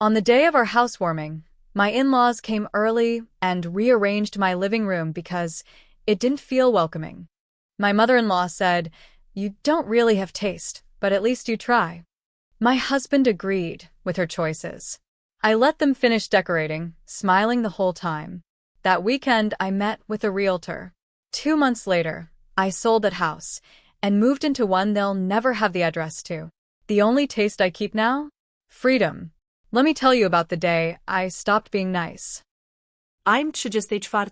On the day of our housewarming, my in-laws came early and rearranged my living room because it didn't feel welcoming. My mother-in-law said, "You don't really have taste, but at least you try." My husband agreed with her choices. I let them finish decorating, smiling the whole time. That weekend, I met with a realtor. 2 months later, I sold that house and moved into one they'll never have the address to. The only taste I keep now? Freedom. Let me tell you about the day I stopped being nice. I'm 34.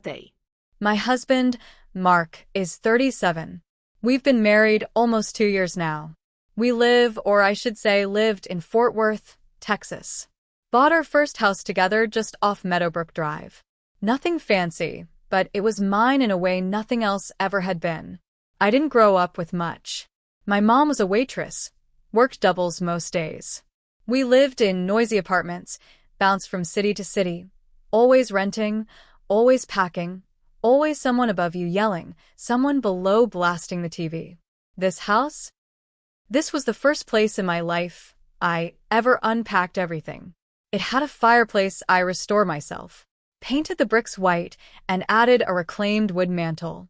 My husband, Mark, is 37. We've been married almost 2 years now. We live, or I should say lived, in Fort Worth, Texas. Bought our first house together just off Meadowbrook Drive. Nothing fancy, but it was mine in a way nothing else ever had been. I didn't grow up with much. My mom was a waitress, worked doubles most days. We lived in noisy apartments, bounced from city to city, always renting, always packing, always someone above you yelling, someone below blasting the TV. This house? This was the first place in my life I ever unpacked everything. It had a fireplace I restore myself, painted the bricks white, and added a reclaimed wood mantel.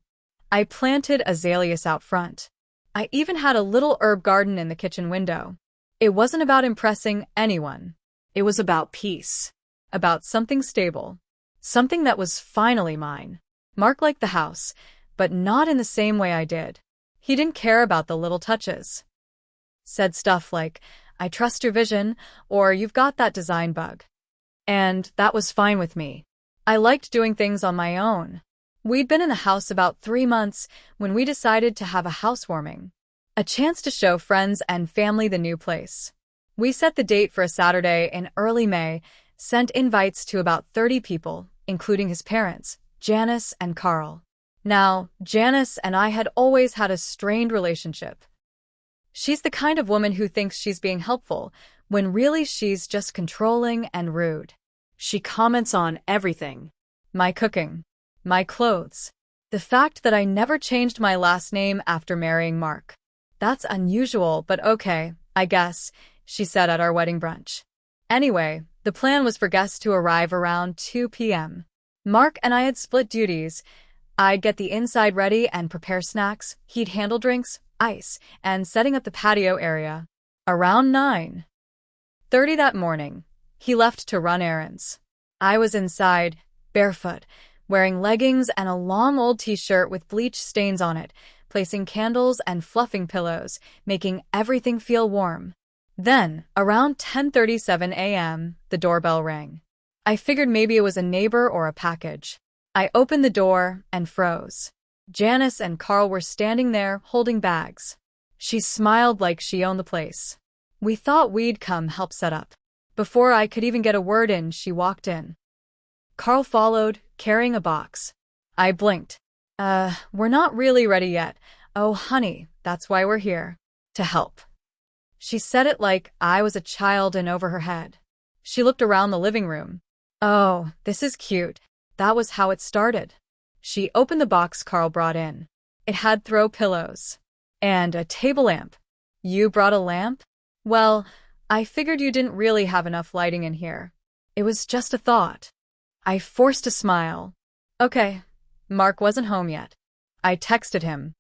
I planted azaleas out front. I even had a little herb garden in the kitchen window. It wasn't about impressing anyone. It was about peace. About something stable. Something that was finally mine. Mark liked the house, but not in the same way I did. He didn't care about the little touches. Said stuff like, "I trust your vision," or "You've got that design bug." And that was fine with me. I liked doing things on my own. We'd been in the house about 3 months when we decided to have a housewarming. A chance to show friends and family the new place. We set the date for a Saturday in early May, sent invites to about 30 people, including his parents, Janice and Carl. Now, Janice and I had always had a strained relationship. She's the kind of woman who thinks she's being helpful, when really she's just controlling and rude. She comments on everything. My cooking. My clothes. The fact that I never changed my last name after marrying Mark. "That's unusual, but okay, I guess," she said at our wedding brunch. Anyway, the plan was for guests to arrive around 2 p.m. Mark and I had split duties. I'd get the inside ready and prepare snacks, he'd handle drinks, ice, and setting up the patio area. Around 9:30 that morning, he left to run errands. I was inside, barefoot, wearing leggings and a long old t-shirt with bleach stains on it, placing candles and fluffing pillows, making everything feel warm. Then, around 10:37 a.m., the doorbell rang. I figured maybe it was a neighbor or a package. I opened the door and froze. Janice and Carl were standing there, holding bags. She smiled like she owned the place. We thought we'd come help set up. Before I could even get a word in, she walked in. Carl followed, carrying a box. I blinked. We're not really ready yet. Oh, honey, that's why we're here. To help." She said it like I was a child and over her head. She looked around the living room. "Oh, this is cute." That was how it started. She opened the box Carl brought in. It had throw pillows. And a table lamp. "You brought a lamp?" "Well, I figured you didn't really have enough lighting in here. It was just a thought." I forced a smile. "Okay." Mark wasn't home yet. I texted him.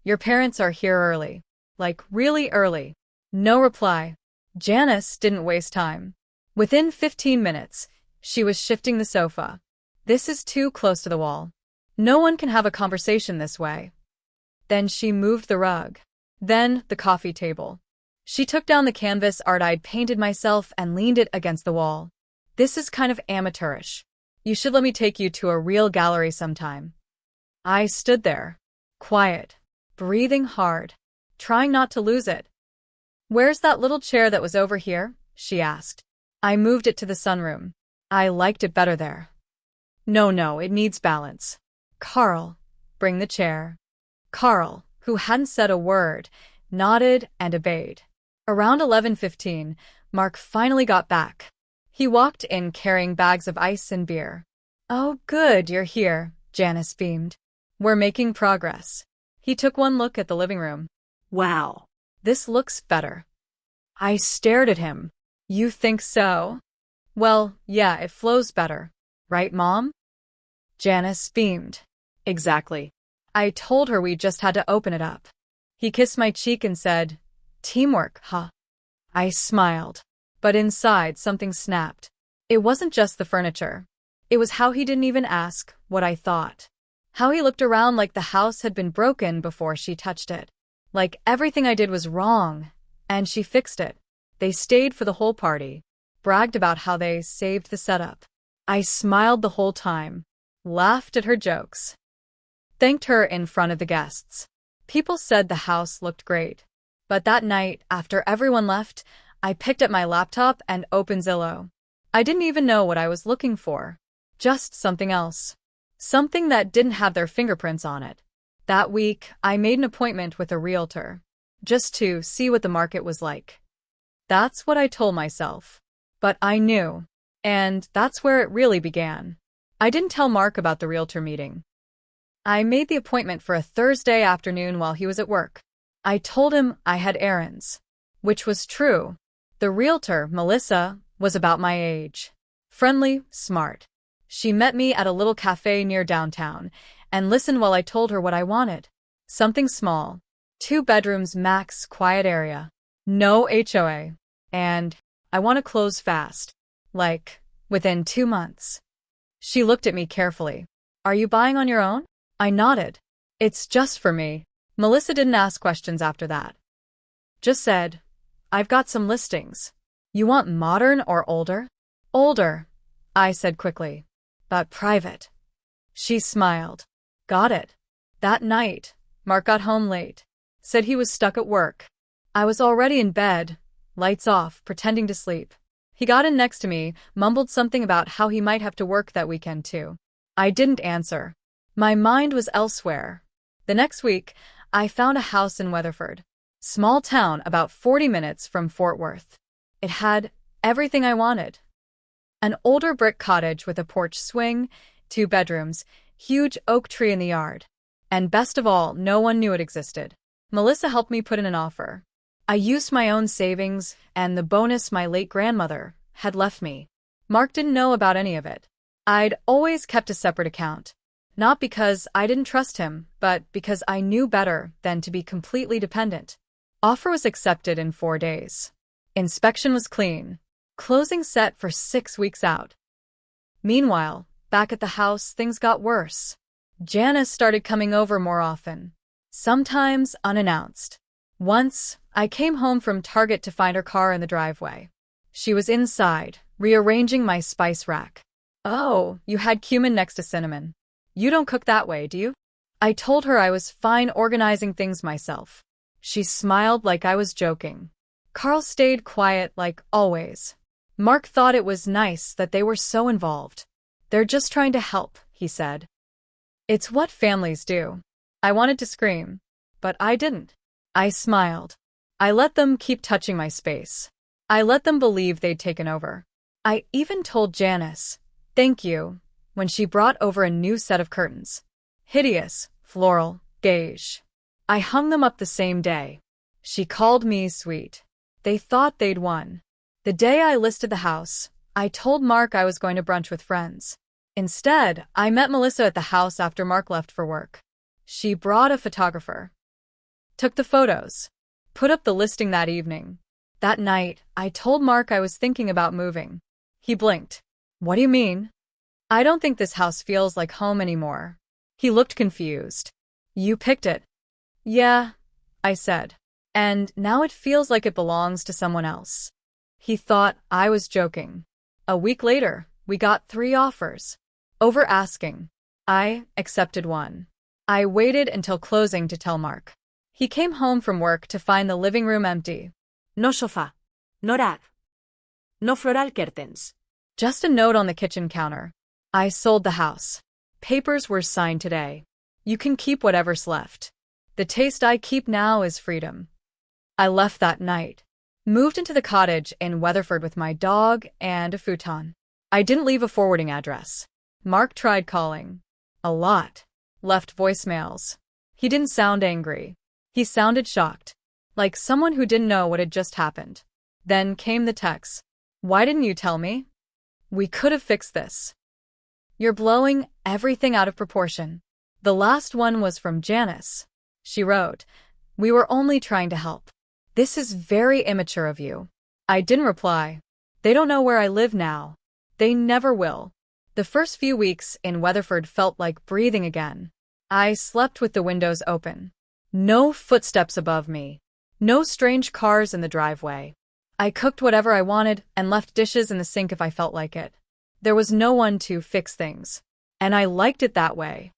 "Your parents are here early." Like, really early. No reply. Janice didn't waste time. Within 15 minutes, she was shifting the sofa. "This is too close to the wall. No one can have a conversation this way." Then she moved the rug. Then the coffee table. She took down the canvas art I'd painted myself and leaned it against the wall. "This is kind of amateurish. You should let me take you to a real gallery sometime." I stood there, quiet, breathing hard, trying not to lose it. "Where's that little chair that was over here?" she asked. I moved it to the sunroom. I liked it better there. No, it needs balance." "Carl, bring the chair." Carl, who hadn't said a word, nodded and obeyed. Around 11:15, Mark finally got back. He walked in carrying bags of ice and beer. "Oh, good, you're here," Janice beamed. "We're making progress." He took one look at the living room. "Wow. This looks better." I stared at him. "You think so?" Well, yeah, it flows better. Right, Mom? Janice beamed. Exactly. I told her we just had to open it up. He kissed my cheek and said, "Teamwork, huh?" I smiled. But inside, something snapped. It wasn't just the furniture. It was how he didn't even ask what I thought. How he looked around like the house had been broken before she touched it. Like everything I did was wrong. And she fixed it. They stayed for the whole party. Bragged about how they saved the setup. I smiled the whole time. Laughed at her jokes. Thanked her in front of the guests. People said the house looked great. But that night, after everyone left, I picked up my laptop and opened Zillow. I didn't even know what I was looking for. Just something else. Something that didn't have their fingerprints on it. That week, I made an appointment with a realtor. Just to see what the market was like. That's what I told myself. But I knew. And that's where it really began. I didn't tell Mark about the realtor meeting. I made the appointment for a Thursday afternoon while he was at work. I told him I had errands. Which was true. The realtor, Melissa, was about my age. Friendly, smart. She met me at a little cafe near downtown and listened while I told her what I wanted. Something small. 2 bedrooms max, quiet area. No HOA. And I want to close fast. Like, within 2 months. She looked at me carefully. Are you buying on your own? I nodded. It's just for me. Melissa didn't ask questions after that. Just said, I've got some listings. You want modern or older? Older, I said quickly. But private. She smiled. Got it. That night, Mark got home late. Said he was stuck at work. I was already in bed, lights off, pretending to sleep. He got in next to me, mumbled something about how he might have to work that weekend too. I didn't answer. My mind was elsewhere. The next week, I found a house in Weatherford. Small town about 40 minutes from Fort Worth. It had everything I wanted. An older brick cottage with a porch swing, 2 bedrooms, huge oak tree in the yard. And best of all, no one knew it existed. Melissa helped me put in an offer. I used my own savings and the bonus my late grandmother had left me. Mark didn't know about any of it. I'd always kept a separate account. Not because I didn't trust him, but because I knew better than to be completely dependent. Offer was accepted in 4 days. Inspection was clean. Closing set for 6 weeks out. Meanwhile, back at the house, things got worse. Janice started coming over more often. Sometimes unannounced. Once, I came home from Target to find her car in the driveway. She was inside, rearranging my spice rack. Oh, you had cumin next to cinnamon. You don't cook that way, do you? I told her I was fine organizing things myself. She smiled like I was joking. Carl stayed quiet like always. Mark thought it was nice that they were so involved. They're just trying to help, he said. It's what families do. I wanted to scream, but I didn't. I smiled. I let them keep touching my space. I let them believe they'd taken over. I even told Janice, thank you, when she brought over a new set of curtains. Hideous, floral, beige. I hung them up the same day. She called me sweet. They thought they'd won. The day I listed the house, I told Mark I was going to brunch with friends. Instead, I met Melissa at the house after Mark left for work. She brought a photographer. Took the photos. Put up the listing that evening. That night, I told Mark I was thinking about moving. He blinked. What do you mean? I don't think this house feels like home anymore. He looked confused. You picked it. Yeah, I said. And now it feels like it belongs to someone else. He thought I was joking. A week later, we got 3 offers. Over asking. I accepted one. I waited until closing to tell Mark. He came home from work to find the living room empty. No sofá. No rug. No floral curtains. Just a note on the kitchen counter. I sold the house. Papers were signed today. You can keep whatever's left. The taste I keep now is freedom. I left that night. Moved into the cottage in Weatherford with my dog and a futon. I didn't leave a forwarding address. Mark tried calling. A lot. Left voicemails. He didn't sound angry. He sounded shocked. Like someone who didn't know what had just happened. Then came the text. Why didn't you tell me? We could have fixed this. You're blowing everything out of proportion. The last one was from Janice. She wrote, "We were only trying to help. This is very immature of you." I didn't reply. They don't know where I live now. They never will. The first few weeks in Weatherford felt like breathing again. I slept with the windows open. No footsteps above me. No strange cars in the driveway. I cooked whatever I wanted and left dishes in the sink if I felt like it. There was no one to fix things. And I liked it that way.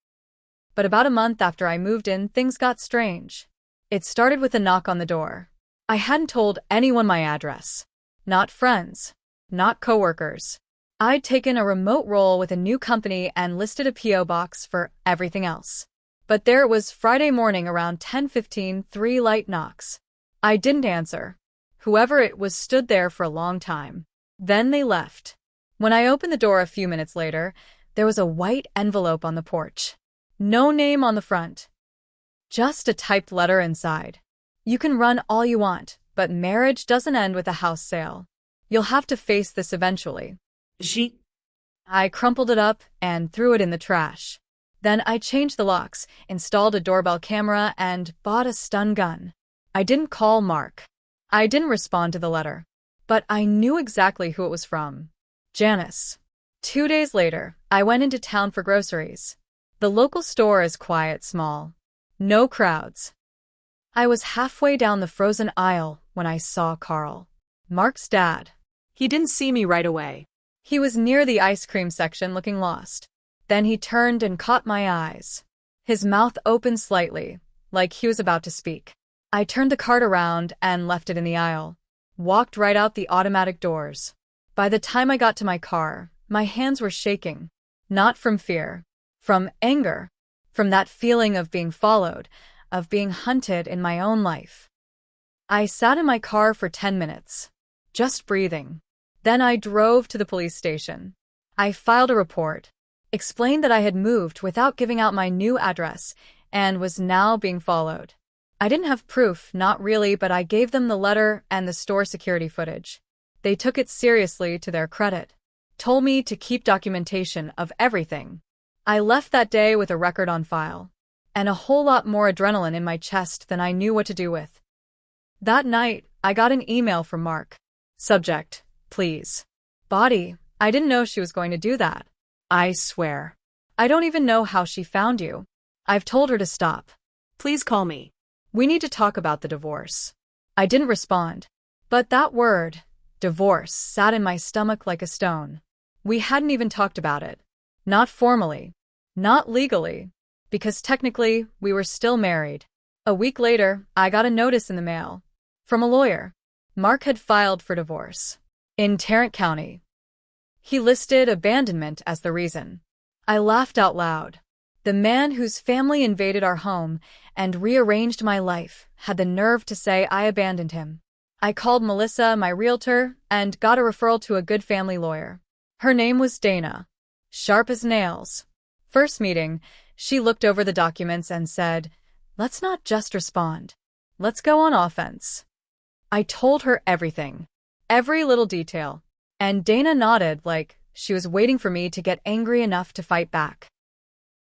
But about a month after I moved in, things got strange. It started with a knock on the door. I hadn't told anyone my address. Not friends. Not coworkers. I'd taken a remote role with a new company and listed a P.O. box for everything else. But there it was Friday morning around 10:15, 3 light knocks. I didn't answer. Whoever it was stood there for a long time. Then they left. When I opened the door a few minutes later, there was a white envelope on the porch. No name on the front. Just a typed letter inside. "You can run all you want, but marriage doesn't end with a house sale. You'll have to face this eventually." I crumpled it up and threw it in the trash. Then I changed the locks, installed a doorbell camera, and bought a stun gun. I didn't call Mark. I didn't respond to the letter. But I knew exactly who it was from. Janice. 2 days later, I went into town for groceries. The local store is quiet, small. No crowds. I was halfway down the frozen aisle when I saw Carl, Mark's dad. He didn't see me right away. He was near the ice cream section looking lost. Then he turned and caught my eyes. His mouth opened slightly, like he was about to speak. I turned the cart around and left it in the aisle. Walked right out the automatic doors. By the time I got to my car, my hands were shaking. Not from fear. From anger. From that feeling of being followed, of being hunted in my own life. I sat in my car for 10 minutes. Just breathing. Then I drove to the police station. I filed a report. Explained that I had moved without giving out my new address and was now being followed. I didn't have proof, not really, but I gave them the letter and the store security footage. They took it seriously, to their credit. Told me to keep documentation of everything. I left that day with a record on file. And a whole lot more adrenaline in my chest than I knew what to do with. That night, I got an email from Mark. Subject, please. Body, I didn't know she was going to do that. I swear. I don't even know how she found you. I've told her to stop. Please call me. We need to talk about the divorce. I didn't respond. But that word, divorce, sat in my stomach like a stone. We hadn't even talked about it. Not formally. Not legally. Because technically, we were still married. A week later, I got a notice in the mail. From a lawyer. Mark had filed for divorce. In Tarrant County. He listed abandonment as the reason. I laughed out loud. The man whose family invaded our home and rearranged my life had the nerve to say I abandoned him. I called Melissa, my realtor, and got a referral to a good family lawyer. Her name was Dana. Sharp as nails. First meeting, she looked over the documents and said, "Let's not just respond. Let's go on offense." I told her everything. Every little detail. And Dana nodded like she was waiting for me to get angry enough to fight back.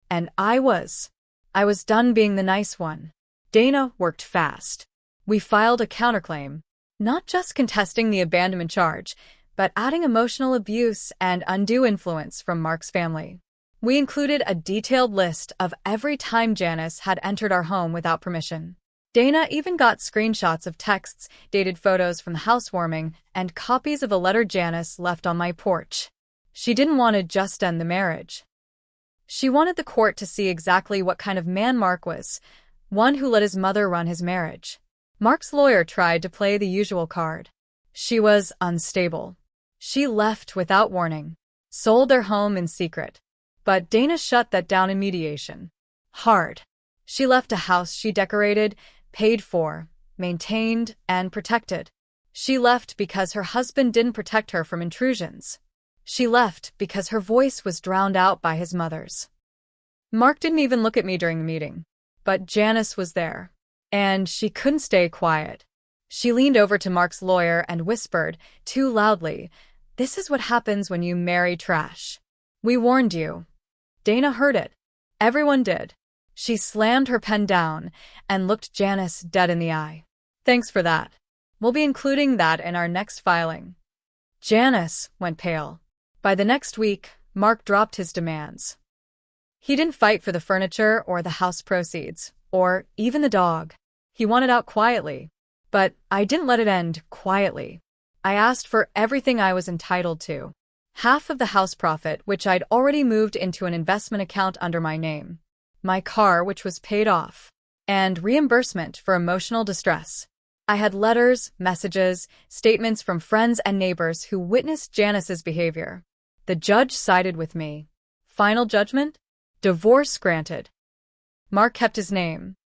And I was. I was done being the nice one. Dana worked fast. We filed a counterclaim. Not just contesting the abandonment charge, but adding emotional abuse and undue influence from Mark's family. We included a detailed list of every time Janice had entered our home without permission. Dana even got screenshots of texts, dated photos from the housewarming, and copies of a letter Janice left on my porch. She didn't want to just end the marriage. She wanted the court to see exactly what kind of man Mark was, one who let his mother run his marriage. Mark's lawyer tried to play the usual card. She was unstable. She left without warning. Sold their home in secret. But Dana shut that down in mediation. Hard. She left a house she decorated, paid for, maintained, and protected. She left because her husband didn't protect her from intrusions. She left because her voice was drowned out by his mother's. Mark didn't even look at me during the meeting. But Janice was there. And she couldn't stay quiet. She leaned over to Mark's lawyer and whispered, too loudly, This is what happens when you marry trash. We warned you. Dana heard it. Everyone did. She slammed her pen down and looked Janice dead in the eye. Thanks for that. We'll be including that in our next filing. Janice went pale. By the next week, Mark dropped his demands. He didn't fight for the furniture or the house proceeds, or even the dog. He wanted out quietly. But I didn't let it end quietly. I asked for everything I was entitled to. Half of the house profit, which I'd already moved into an investment account under my name. My car, which was paid off. And reimbursement for emotional distress. I had letters, messages, statements from friends and neighbors who witnessed Janice's behavior. The judge sided with me. Final judgment? Divorce granted. Mark kept his name.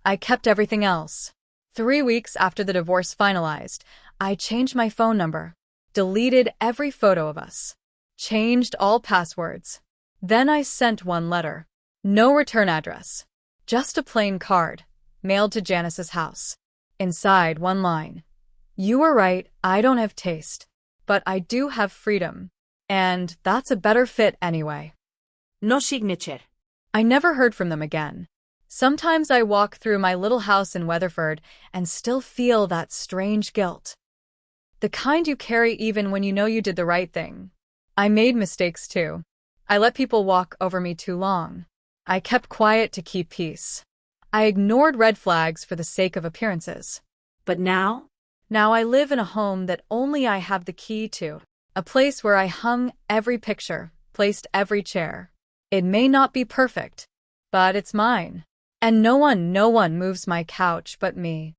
I kept everything else. 3 weeks after the divorce finalized, I changed my phone number, deleted every photo of us, changed all passwords. Then I sent one letter. No return address. Just a plain card, mailed to Janice's house. Inside, one line. You were right, I don't have taste. But I do have freedom. And that's a better fit anyway. No signature. I never heard from them again. Sometimes I walk through my little house in Weatherford and still feel that strange guilt. The kind you carry even when you know you did the right thing. I made mistakes too. I let people walk over me too long. I kept quiet to keep peace. I ignored red flags for the sake of appearances. But now? Now I live in a home that only I have the key to. A place where I hung every picture, placed every chair. It may not be perfect, but it's mine. And no one moves my couch but me.